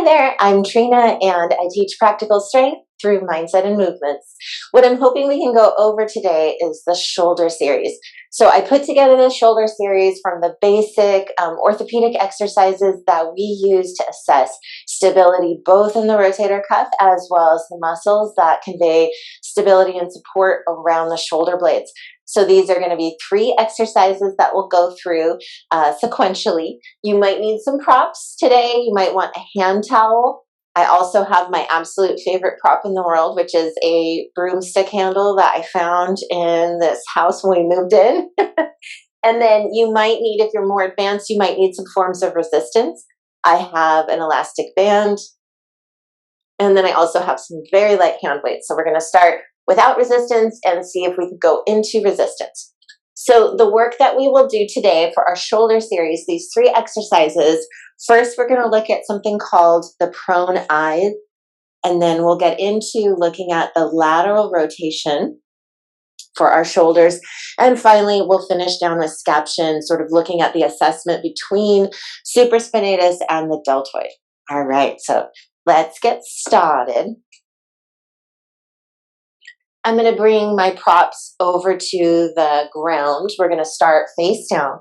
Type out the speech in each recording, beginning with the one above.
there, I'm Trina and I teach practical strength through mindset and movements. What I'm hoping we can go over today is the shoulder series. So I put together the shoulder series from the basic orthopedic exercises that we use to assess stability both in the rotator cuff as well as the muscles that convey stability and support around the shoulder blades. So these are going to be 3 exercises that we'll go through sequentially. You might need some props today. You might want a hand towel. I also have my absolute favorite prop in the world, which is a broomstick handle that I found in this house when we moved in. And then you might need, if you're more advanced, you might need some forms of resistance. I have an elastic band. And then I also have some very light hand weights. So we're going to start without resistance and see if we can go into resistance. So the work that we will do today for our shoulder series, these 3 exercises, first we're going to look at something called the prone eye, and then we'll get into looking at the lateral rotation for our shoulders. And finally, we'll finish down with scaption, sort of looking at the assessment between supraspinatus and the deltoid. All right, so let's get started. I'm going to bring my props over to the ground. We're going to start face down.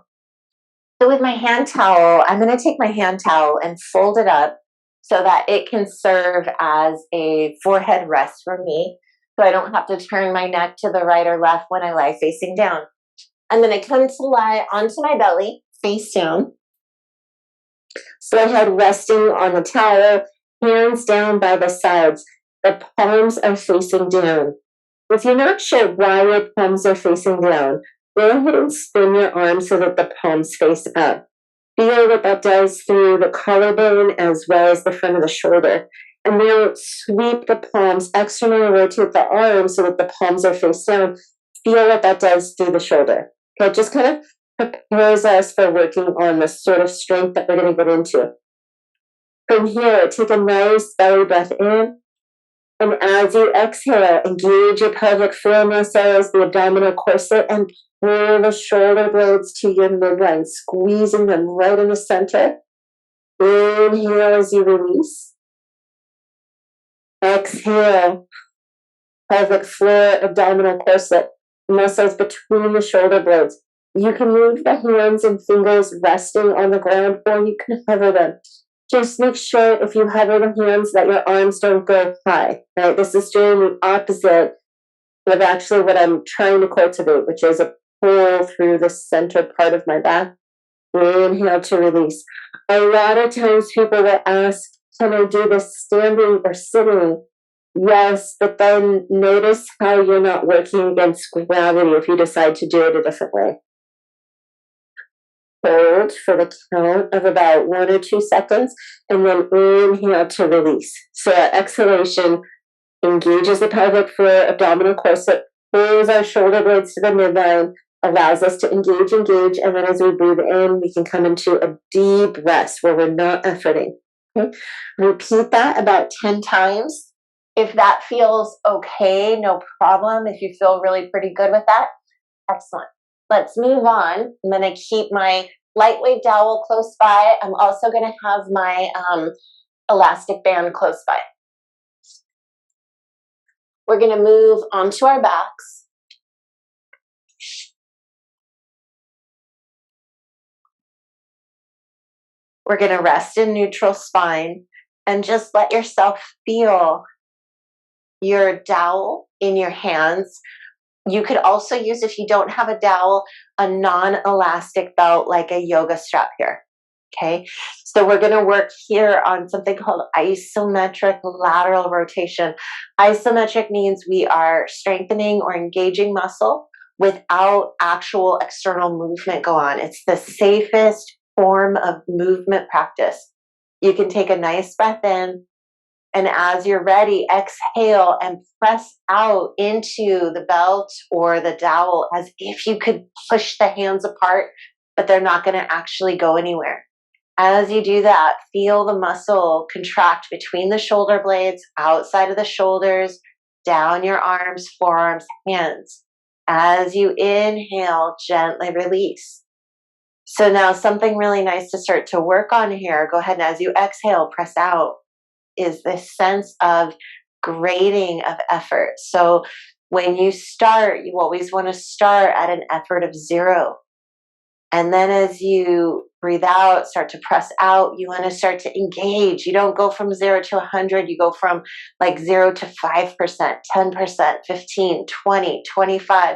So with my hand towel, I'm going to take my hand towel and fold it up so that it can serve as a forehead rest for me, so I don't have to turn my neck to the right or left when I lie facing down. I'm going to come to lie onto my belly, face down. Forehead resting on the towel, hands down by the sides. The palms are facing down. If you're not sure why your palms are facing down, go ahead and spin your arms so that the palms face up. Feel what that does through the collarbone as well as the front of the shoulder. And now sweep the palms, externally rotate the arms so that the palms are face down. Feel what that does through the shoulder. Okay, just kind of prepares us for working on the sort of strength that we're going to get into. From here, take a nice belly breath in. And as you exhale, engage your pelvic floor muscles, the abdominal corset, and pull the shoulder blades to your midline, squeezing them right in the center. Inhale as you release. Exhale, pelvic floor, abdominal corset, muscles between the shoulder blades. You can move the hands and fingers resting on the ground, or you can hover them. Just make sure if you hover the hands that your arms don't go high, right? This is doing the opposite of actually what I'm trying to cultivate, which is a pull through the center part of my back. Inhale to release. A lot of times people will ask, can I do this standing or sitting? Yes, but then notice how you're not working against gravity if you decide to do it a different way. Hold for the count of about 1 or 2 seconds, and then inhale to release. So our exhalation engages the pelvic floor, abdominal corset, pulls our shoulder blades to the midline, allows us to engage, and then as we breathe in, we can come into a deep rest where we're not efforting. Okay? Repeat that about 10 times. If that feels okay, no problem. If you feel really pretty good with that, excellent. Let's move on. I'm going to keep my lightweight dowel close by. I'm also going to have my elastic band close by. We're going to move onto our backs. We're going to rest in neutral spine and just let yourself feel your dowel in your hands. You could also use, if you don't have a dowel, a non-elastic belt like a yoga strap here. Okay, so we're going to work here on something called isometric lateral rotation. Isometric means we are strengthening or engaging muscle without actual external movement go on. It's the safest form of movement practice. You can take a nice breath in, and as you're ready, exhale and press out into the belt or the dowel as if you could push the hands apart, but they're not going to actually go anywhere. As you do that, feel the muscle contract between the shoulder blades, outside of the shoulders, down your arms, forearms, hands. As you inhale, gently release. So now something really nice to start to work on here. Go ahead and as you exhale, press out. is this sense of grading of effort. So when you start, you always want to start at an effort of 0. And then as you breathe out, start to press out, you want to start to engage. You don't go from 0 to 100. You go from like 0 to 5%, 10%, 15, 20, 25,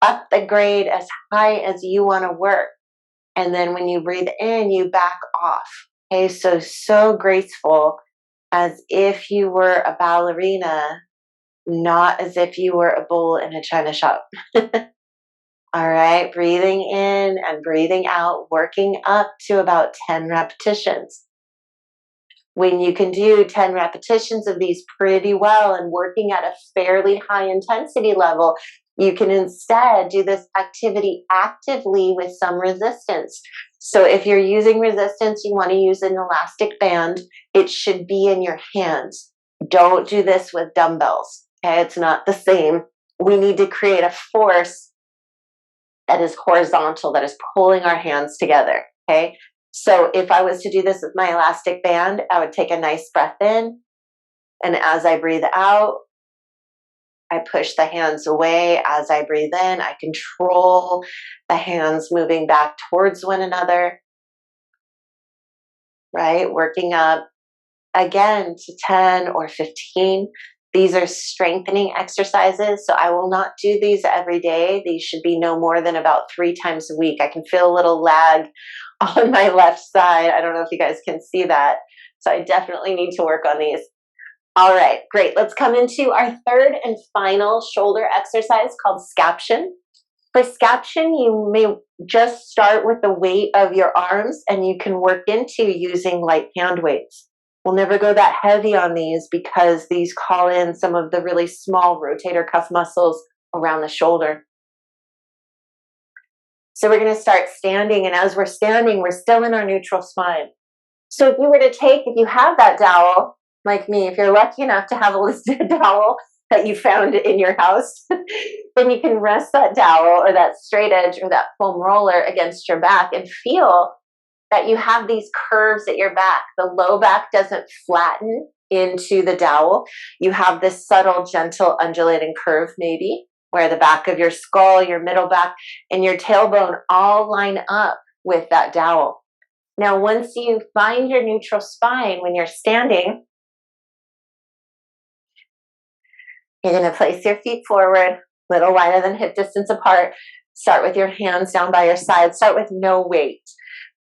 up the grade as high as you want to work. And then when you breathe in, you back off. Okay, so graceful, as if you were a ballerina, not as if you were a bull in a china shop. All right, breathing in and breathing out, working up to about 10 repetitions. When you can do 10 repetitions of these pretty well and working at a fairly high intensity level, you can instead do this activity actively with some resistance. So if you're using resistance, you want to use an elastic band. It should be in your hands. Don't do this with dumbbells. Okay, it's not the same. We need to create a force that is horizontal, that is pulling our hands together. Okay, so if I was to do this with my elastic band, I would take a nice breath in, and as I breathe out, I push the hands away. As I breathe in, I control the hands moving back towards one another, right? Working up again to 10 or 15. These are strengthening exercises, so I will not do these every day. These should be no more than about 3 times a week. I can feel a little lag on my left side. I don't know if you guys can see that. So I definitely need to work on these. All right, great. Let's come into our third and final shoulder exercise called scaption. For scaption, you may just start with the weight of your arms, and you can work into using light hand weights. We'll never go that heavy on these because these call in some of the really small rotator cuff muscles around the shoulder. So we're going to start standing, and as we're standing, we're still in our neutral spine. So if you were to take, if you have that dowel, like me, if you're lucky enough to have a listed dowel that you found in your house, then you can rest that dowel or that straight edge or that foam roller against your back and feel that you have these curves at your back. The low back doesn't flatten into the dowel. You have this subtle, gentle, undulating curve maybe, where the back of your skull, your middle back, and your tailbone all line up with that dowel. Now, once you find your neutral spine when you're standing, you're going to place your feet forward, a little wider than hip distance apart. Start with your hands down by your side. Start with no weight.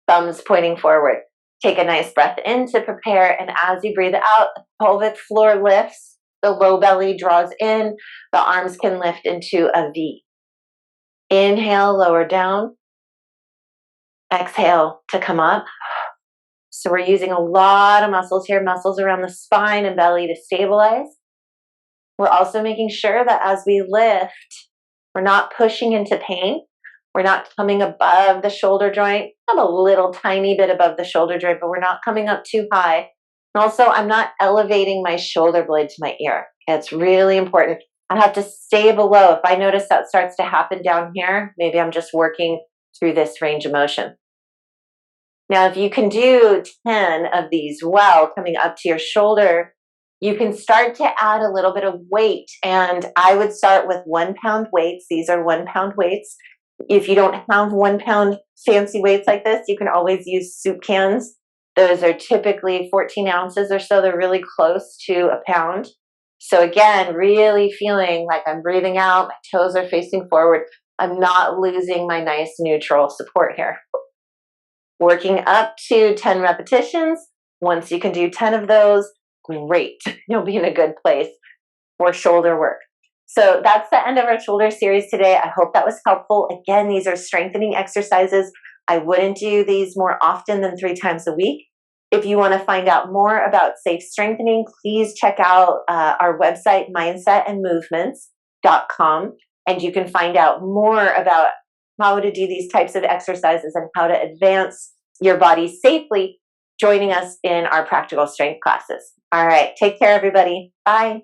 Thumbs pointing forward. Take a nice breath in to prepare, and as you breathe out, the pelvic floor lifts, the low belly draws in, the arms can lift into a V. Inhale, lower down. Exhale to come up. So we're using a lot of muscles here, muscles around the spine and belly to stabilize. We're also making sure that as we lift, we're not pushing into pain. We're not coming above the shoulder joint. I'm a little tiny bit above the shoulder joint, but we're not coming up too high. And also, I'm not elevating my shoulder blade to my ear. It's really important. I have to stay below. If I notice that starts to happen down here, maybe I'm just working through this range of motion. Now, if you can do 10 of these well, coming up to your shoulder, you can start to add a little bit of weight. And I would start with 1 pound weights. These are 1 pound weights. If you don't have 1 pound fancy weights like this, you can always use soup cans. Those are typically 14 ounces or so. They're really close to a pound. So again, really feeling like I'm breathing out. My toes are facing forward. I'm not losing my nice neutral support here. Working up to 10 repetitions. Once you can do 10 of those, great. You'll be in a good place for shoulder work. So that's the end of our shoulder series today. I hope that was helpful. Again, these are strengthening exercises. I wouldn't do these more often than 3 times a week. If you want to find out more about safe strengthening, please check out our website, mindsetandmovements.com, and you can find out more about how to do these types of exercises and how to advance your body safely joining us in our practical strength classes. All right, take care, everybody. Bye.